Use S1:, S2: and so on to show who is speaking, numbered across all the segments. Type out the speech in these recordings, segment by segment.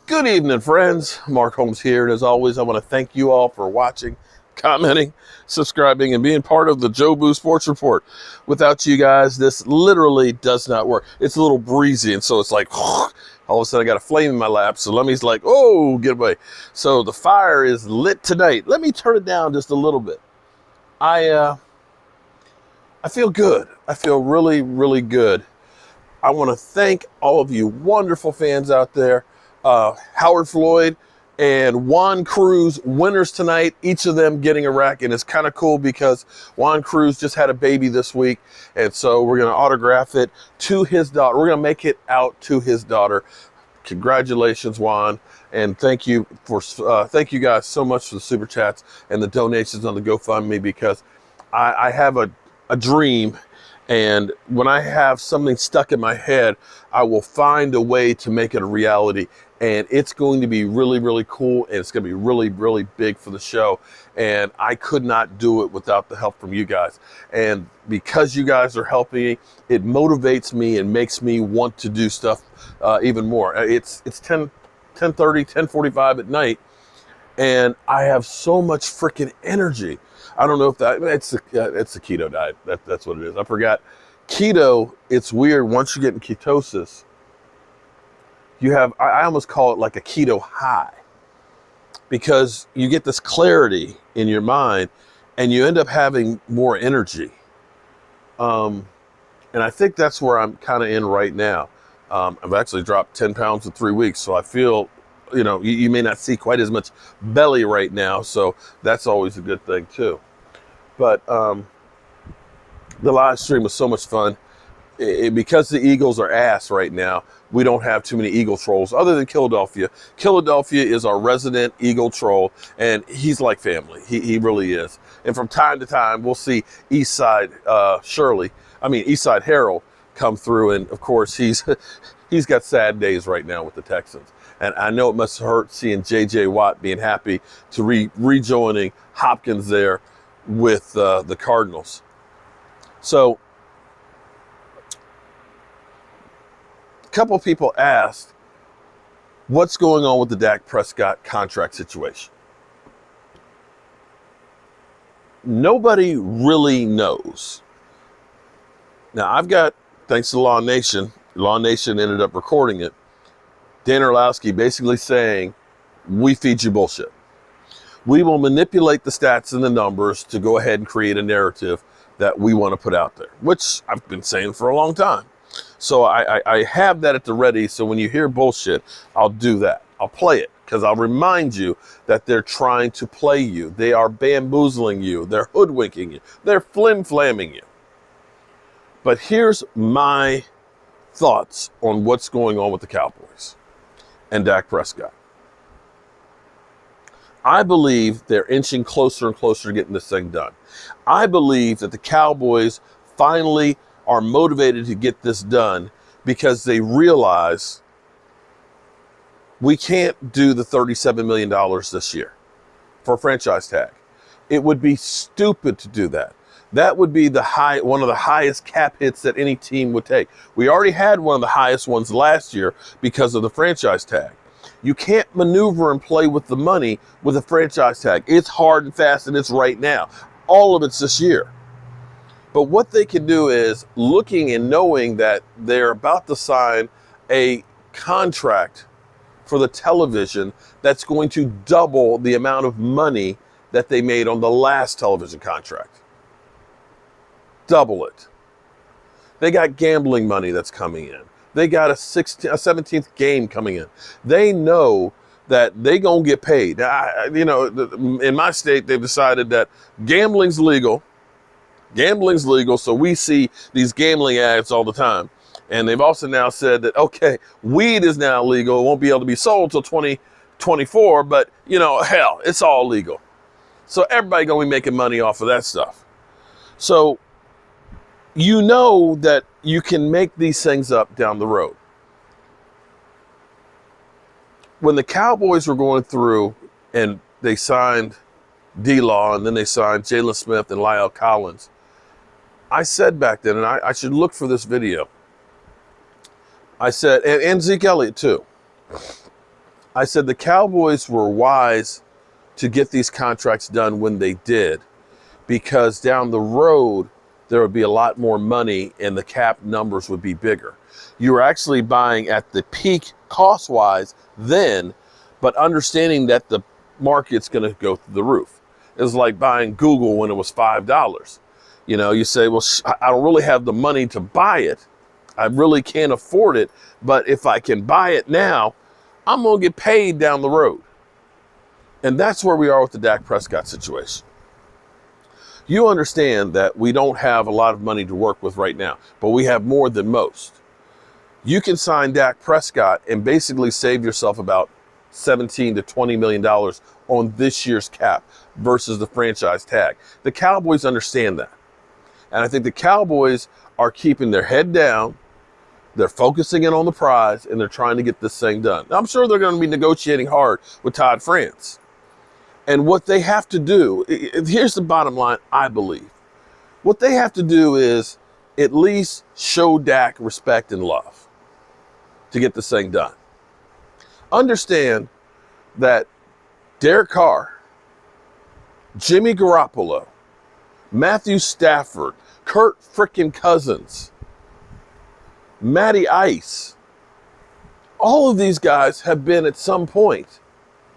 S1: Good evening, friends. Mark Holmes here, and as always, I want to thank you all for watching, commenting, subscribing, and being part of the Joe Boo Sports Report. Without you guys, this literally does not work. It's a little breezy, and so it's like, all of a sudden I got a flame in my lap, so Lemmy's like, oh, get away. So the fire is lit tonight. Let me turn it down just a little bit. I feel good. I feel really, really good. I want to thank all of you wonderful fans out there. Howard Floyd and Juan Cruz, winners tonight, each of them getting a rack. And it's kind of cool because Juan Cruz just had a baby this week. And so we're going to autograph it to his daughter. We're going to make it out to his daughter. Congratulations, Juan. And thank you guys so much for the super chats and the donations on the GoFundMe, because I have a dream. And when I have something stuck in my head, I will find a way to make it a reality. And it's going to be really, really cool. And it's going to be really, really big for the show. And I could not do it without the help from you guys. And because you guys are helping me, it motivates me and makes me want to do stuff even more. It's 10:30, 10:45 at night. And I have so much freaking energy. I don't know if it's the keto diet. That's what it is. I forgot. Keto, it's weird. Once you get in ketosis, you have, I almost call it like a keto high, because you get this clarity in your mind and you end up having more energy. And I think that's where I'm kind of in right now. I've actually dropped 10 pounds in 3 weeks. So I feel, you may not see quite as much belly right now. So that's always a good thing too. But the live stream was so much fun. Because the Eagles are ass right now, we don't have too many Eagle trolls other than Philadelphia. Philadelphia is our resident Eagle troll, and he's like family. He really is. And from time to time, we'll see Eastside Harold come through, and of course he's got sad days right now with the Texans. And I know it must hurt seeing J.J. Watt being happy to rejoining Hopkins there with the Cardinals. So a couple of people asked, what's going on with the Dak Prescott contract situation? Nobody really knows. Now, I've got, thanks to Law Nation ended up recording it, Dan Orlowski basically saying, we feed you bullshit. We will manipulate the stats and the numbers to go ahead and create a narrative that we want to put out there, which I've been saying for a long time. So I have that at the ready. So when you hear bullshit, I'll do that. I'll play it, because I'll remind you that they're trying to play you. They are bamboozling you. They're hoodwinking you. They're flim-flamming you. But here's my thoughts on what's going on with the Cowboys and Dak Prescott. I believe they're inching closer and closer to getting this thing done. I believe that the Cowboys finally are motivated to get this done because they realize we can't do the $37 million this year for a franchise tag. It would be stupid to do that. That would be one of the highest cap hits that any team would take. We already had one of the highest ones last year because of the franchise tag. You can't maneuver and play with the money with a franchise tag. It's hard and fast, and it's right now. All of it's this year. But what they can do is, looking and knowing that they're about to sign a contract for the television that's going to double the amount of money that they made on the last television contract. Double it. They got gambling money that's coming in. They got a 17th game coming in. They know that they gonna get paid. In my state, they've decided that gambling's legal. Gambling's legal, so we see these gambling ads all the time. And they've also now said that, okay, weed is now legal. It won't be able to be sold till 2024, but, hell, it's all legal. So everybody gonna be making money off of that stuff. So you know that you can make these things up down the road. When the Cowboys were going through and they signed D-Law and then they signed Jalen Smith and Lyle Collins, I said back then, and I should look for this video, I said, and Zeke Elliott too. I said the Cowboys were wise to get these contracts done when they did, because down the road, there would be a lot more money and the cap numbers would be bigger. You were actually buying at the peak cost-wise then, but understanding that the market's going to go through the roof. It was like buying Google when it was $5. You know, you say, well, I don't really have the money to buy it. I really can't afford it. But if I can buy it now, I'm going to get paid down the road. And that's where we are with the Dak Prescott situation. You understand that we don't have a lot of money to work with right now, but we have more than most. You can sign Dak Prescott and basically save yourself about $17 to $20 million on this year's cap versus the franchise tag. The Cowboys understand that. And I think the Cowboys are keeping their head down. They're focusing in on the prize, and they're trying to get this thing done. Now, I'm sure they're going to be negotiating hard with Todd France. And what they have to do, here's the bottom line, I believe. What they have to do is at least show Dak respect and love to get this thing done. Understand that Derek Carr, Jimmy Garoppolo, Matthew Stafford, Kirk frickin' Cousins, Matty Ice, all of these guys have been at some point,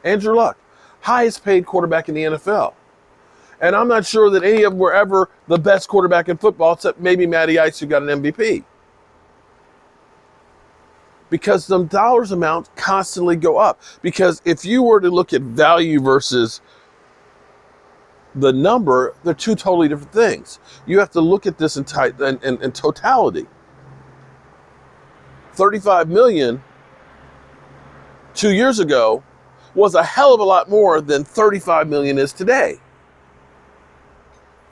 S1: Andrew Luck, highest paid quarterback in the NFL. And I'm not sure that any of them were ever the best quarterback in football, except maybe Matty Ice, who got an MVP. Because the dollars amount constantly go up. Because if you were to look at value versus the number, they're two totally different things. You have to look at this in totality. $35 million 2 years ago was a hell of a lot more than $35 million is today.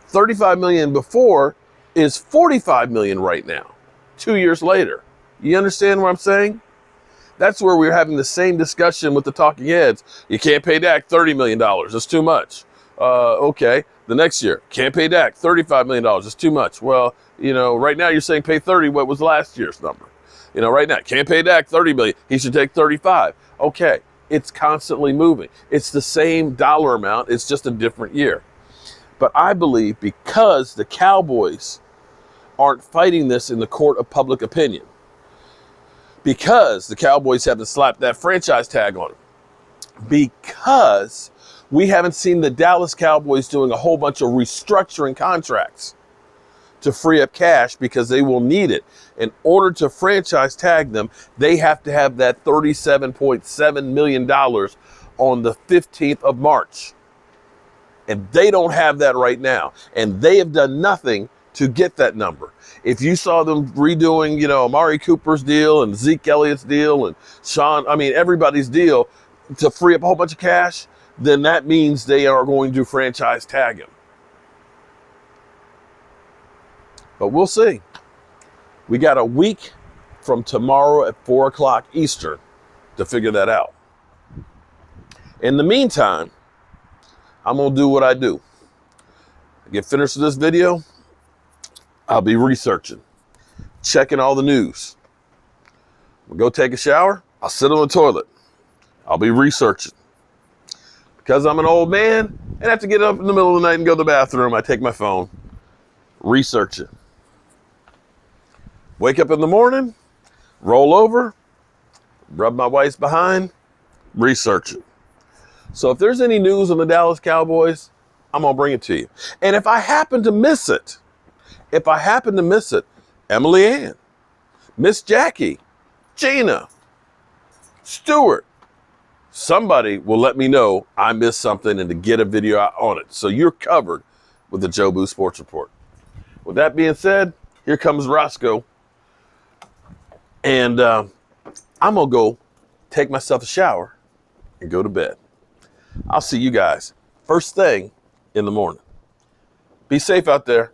S1: $35 million before is $45 million right now, 2 years later. You understand what I'm saying? That's where we're having the same discussion with the talking heads. You can't pay Dak $30 million. That's too much. Okay. The next year, can't pay Dak $35 million. That's too much. Well, you know, right now you're saying pay 30. What was last year's number? You know, right now, can't pay Dak $30 million. He should take 35. Okay. It's constantly moving. It's the same dollar amount. It's just a different year. But I believe because the Cowboys aren't fighting this in the court of public opinion, because the Cowboys haven't slapped that franchise tag on them, because we haven't seen the Dallas Cowboys doing a whole bunch of restructuring contracts to free up cash, because they will need it. In order to franchise tag them, they have to have that $37.7 million on the 15th of March. And they don't have that right now. And they have done nothing to get that number. If you saw them redoing, you know, Amari Cooper's deal and Zeke Elliott's deal and everybody's deal to free up a whole bunch of cash, then that means they are going to franchise tag him. But we'll see. We got a week from tomorrow at 4 o'clock Eastern to figure that out. In the meantime, I'm going to do what I do. I get finished with this video, I'll be researching, checking all the news. We'll go take a shower. I'll sit on the toilet. I'll be researching. Because I'm an old man and have to get up in the middle of the night and go to the bathroom, I take my phone, research it. Wake up in the morning, roll over, rub my wife's behind, research it. So if there's any news on the Dallas Cowboys, I'm going to bring it to you. And if I happen to miss it, Emily Ann, Miss Jackie, Gina, Stuart, somebody will let me know I missed something and to get a video out on it. So you're covered with the Joe Boo Sports Report. With that being said, here comes Roscoe. And I'm going to go take myself a shower and go to bed. I'll see you guys first thing in the morning. Be safe out there.